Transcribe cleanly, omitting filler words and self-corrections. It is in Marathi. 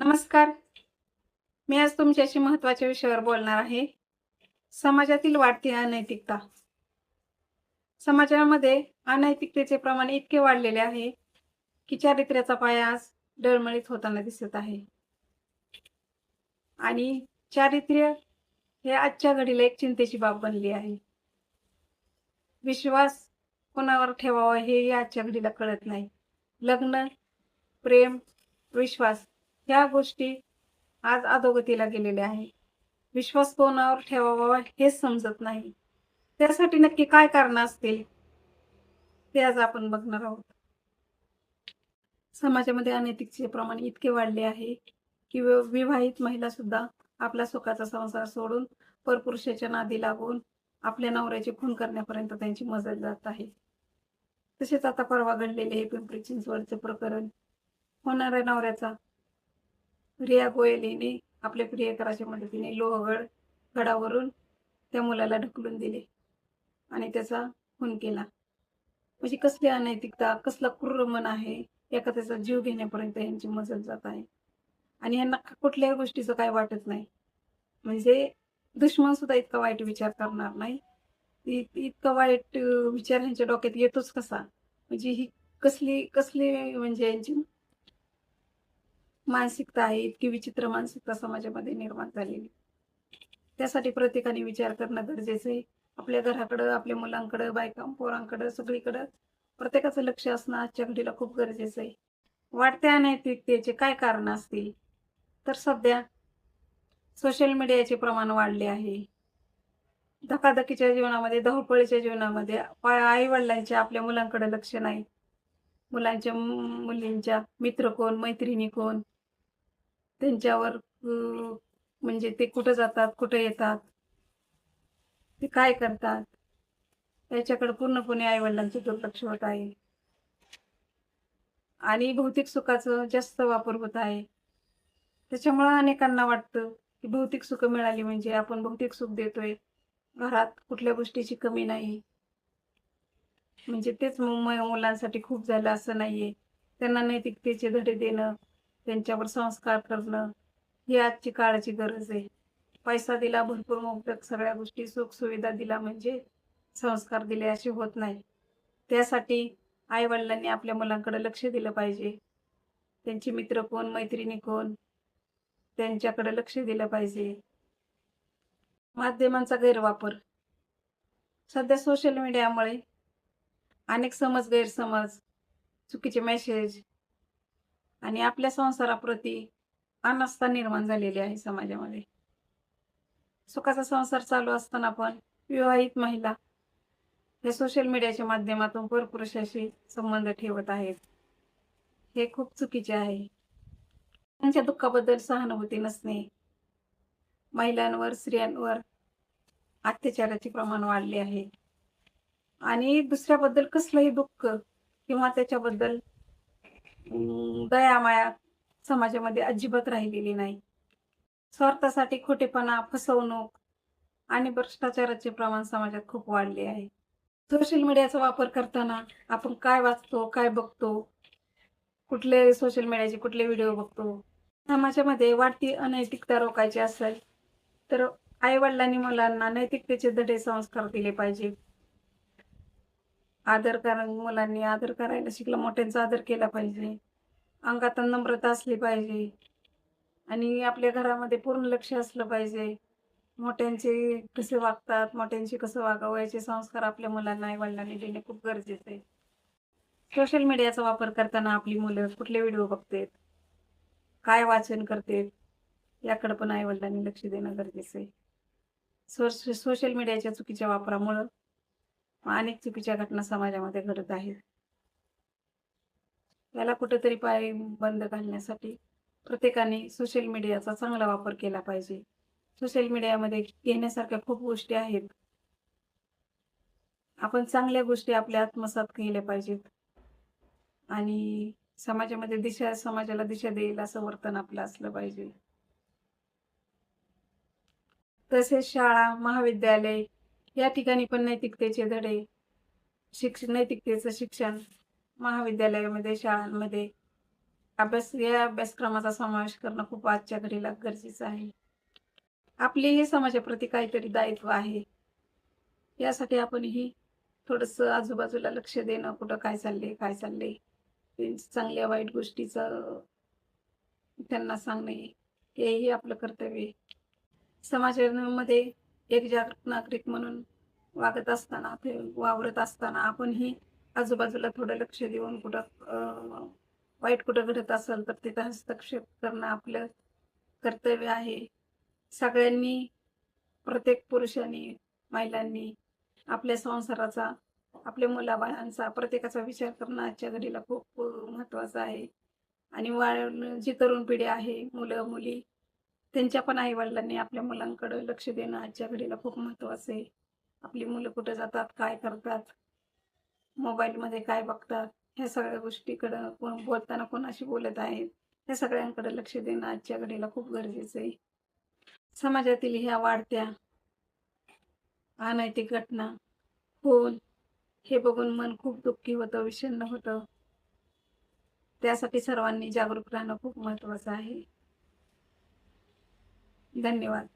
नमस्कार. मी आज तुमच्याशी महत्त्वाच्या विषयावर बोलणार आहे. समाजातील वाढती अनैतिकता. समाजामध्ये अनैतिकतेचे प्रमाण इतके वाढलेले आहे, की चारित्र्याचा पाया आज डळमळीत होताना दिसत आहे. आणि चारित्र्य हे आजच्या घडीला एक चिंतेची बाब बनली आहे. विश्वास कोणावर ठेवावा हेही आजच्या घडीला कळत नाही. लग्न, प्रेम, विश्वास ह्या गोष्टी आज अधोगतीला गेलेल्या आहेत. विश्वास कोणावर ठेवावा हेच समजत नाही. त्यासाठी नक्की काय कारणं असतील ते आज आपण बघणार आहोत. समाजामध्ये अनैतिकतेचे प्रमाण इतके वाढले आहे की विवाहित महिला सुद्धा आपला सुखाचा संसार सोडून परपुरुषाच्या नादी लागून आपल्या नवऱ्याचे खून करण्यापर्यंत त्यांची मजल जात आहे. तसेच आता परवा घडलेले हे पिंपरी चिंचवडचे प्रकरण. होणाऱ्या नवऱ्याचा रिया गोयल हिने आपल्या प्रियकराच्या मदतीने लोहगड गडावरून त्या मुलाला ढकलून दिले आणि त्याचा खून केला. म्हणजे कसली अनैतिकता, कसला क्रूर मन आहे. एखाद्याचा जीव घेण्यापर्यंत यांची मजल जात आहे आणि यांना कुठल्याही गोष्टीचं काय वाटत नाही. म्हणजे दुश्मन सुद्धा इतका वाईट विचार करणार नाही. इतका वाईट विचार यांच्या डोक्यात येतोच कसा? म्हणजे ही कसली कसली म्हणजे यांची मानसिकता आहे. इतकी विचित्र मानसिकता समाजामध्ये निर्माण झालेली. त्यासाठी प्रत्येकाने विचार करणं गरजेचं आहे. आपल्या घराकडं, आपल्या मुलांकडं, बायका पोरांकडं, सगळीकडं प्रत्येकाचं लक्ष असणं आजच्या घडीला खूप गरजेचं आहे. वाढत्या अनैतिकतेचे काय कारण असतील तर सध्या सोशल मीडियाचे प्रमाण वाढले आहे. धकाधकीच्या जीवनामध्ये, धावपळीच्या जीवनामध्ये आई वडिलांचे आपल्या मुलांकडे लक्ष नाही. मुलांच्या मुलींच्या मित्र कोण, मैत्रिणी कोण, त्यांच्यावर म्हणजे ते कुठं जातात, कुठं येतात, ते काय करतात, याच्याकडे पूर्णपणे आई वडिलांचं दुर्लक्ष होत आहे. आणि भौतिक सुखाचा जास्त वापर होत आहे. त्याच्यामुळे अनेकांना वाटतं की भौतिक सुख मिळाली म्हणजे आपण भौतिक सुख देतोय, घरात कुठल्या गोष्टीची कमी नाही. म्हणजे तेच मुलांसाठी खूप झालं असं नाहीये. त्यांना नैतिकतेचे धडे देणं, त्यांच्यावर संस्कार करणं ही आजची काळाची गरज आहे. पैसा दिला, भरपूर मोबदक सगळ्या गोष्टी सुखसुविधा दिला म्हणजे संस्कार दिले असे होत नाही. त्यासाठी आई वडिलांनी आपल्या मुलांकडे लक्ष दिलं पाहिजे. त्यांचे मित्र कोण, मैत्रिणी कोण, त्यांच्याकडे लक्ष दिलं पाहिजे. माध्यमांचा गैरवापर. सध्या सोशल मीडियामुळे अनेक गैरसमज, चुकीचे मेसेज आणि आपल्या संसाराप्रती अनास्था निर्माण झालेली आहे समाजामध्ये. सुखाचा संसार चालू असताना पण विवाहित महिला हे सोशल मीडियाच्या माध्यमातून परपुरुषाशी संबंध ठेवत आहेत. हे खूप चुकीचे आहे. त्यांच्या दुःखाबद्दल सहानुभूती नसणे, महिलांवर, स्त्रियांवर अत्याचाराचे प्रमाण वाढले आहे आणि दुसऱ्याबद्दल कसलंही दुःख किंवा त्याच्याबद्दल दयामाया समाजामध्ये अजिबात राहिलेली नाही. स्वार्थासाठी खोटेपणा, फसवणूक आणि भ्रष्टाचाराचे प्रमाण समाजात खूप वाढले आहे. सोशल मीडियाचा वापर करताना आपण काय वाचतो, काय बघतो, कुठले सोशल मीडियाचे कुठले व्हिडिओ बघतो. समाजामध्ये वाढती अनैतिकता रोखायची असेल तर आई वडिलांनी मुलांना नैतिकतेचे धडे संस्कार दिले पाहिजे. मुलांनी आदर करायला शिकलं, मोठ्यांचा आदर केला पाहिजे. अंगात नम्रता असली पाहिजे आणि आपल्या घरामध्ये पूर्ण लक्ष असलं पाहिजे. मोठ्यांचे कसे वागतात, मोठ्यांशी कसं वागावं याचे संस्कार आपल्या मुलांना आई वडिलांनी देणे खूप गरजेचं आहे. सोशल मीडियाचा वापर करताना आपली मुलं कुठले व्हिडिओ बघतात, काय वाचन करतात, याकडे पण आई वडिलांनी लक्ष देणं गरजेचं आहे. सोशल मीडियाच्या चुकीच्या वापरामुळं अनेक चुकीच्या घटना समाजामध्ये घडत आहेत. याला कुठेतरी पाय बंद घालण्यासाठी प्रत्येकाने सोशल मीडियाचा चांगला वापर केला पाहिजे. सोशल मीडियामध्ये घेण्यासारख्या खूप गोष्टी आहेत. आपण चांगल्या गोष्टी आपल्या आत्मसात केल्या पाहिजेत आणि समाजाला दिशा देईल असं वर्तन आपलं असलं पाहिजे. तसेच शाळा, महाविद्यालय या ठिकाणी पण नैतिकतेचे धडे, नैतिकतेचं शिक्षण महाविद्यालयामध्ये, शाळांमध्ये या अभ्यासक्रमाचा समावेश करणं खूप आजच्या घडीला गरजेचं आहे. आपलेही समाजाप्रती काहीतरी दायित्व आहे. यासाठी आपणही थोडंसं आजूबाजूला लक्ष देणं, कुठं काय चाललंय, काय चाललंय, ते चांगल्या वाईट गोष्टीचं त्यांना सांगणे, हेही आपलं कर्तव्य आहे. समाजामध्ये एक जागरूक नागरिक म्हणून वागत असताना, ते वावरत असताना आपणही आजूबाजूला थोडं लक्ष देऊन वाईट कुठं घडत असेल तर तिथं हस्तक्षेप करणं आपलं कर्तव्य आहे. सगळ्यांनी, प्रत्येक पुरुषांनी, महिलांनी आपल्या संसाराचा, आपल्या मुलाबाळांचा, प्रत्येकाचा विचार करणं आजच्या घडीला खूप महत्त्वाचं आहे. आणि जी तरुण पिढी आहे, मुलं-मुली, त्यांच्या पण आई-वडिलांनी आपल्या मुलांकडे लक्ष देणं आजच्या घडीला खूप महत्त्वाचं आहे. आपली मुलं कुठे जातात, काय करतात, मोबाईलमध्ये काय बघतात, ह्या सगळ्या गोष्टीकडं, कोण बोलताना कोणाशी बोलत आहेत, ह्या सगळ्यांकडे लक्ष देणं आजच्या घडीला खूप गरजेचं आहे. समाजातील ह्या वाढत्या अनैतिक घटना, खून, हे बघून मन खूप दुःखी होतं, विषण्ण होतं. त्यासाठी सर्वांनी जागरूक राहणं खूप महत्त्वाचं आहे. धन्यवाद.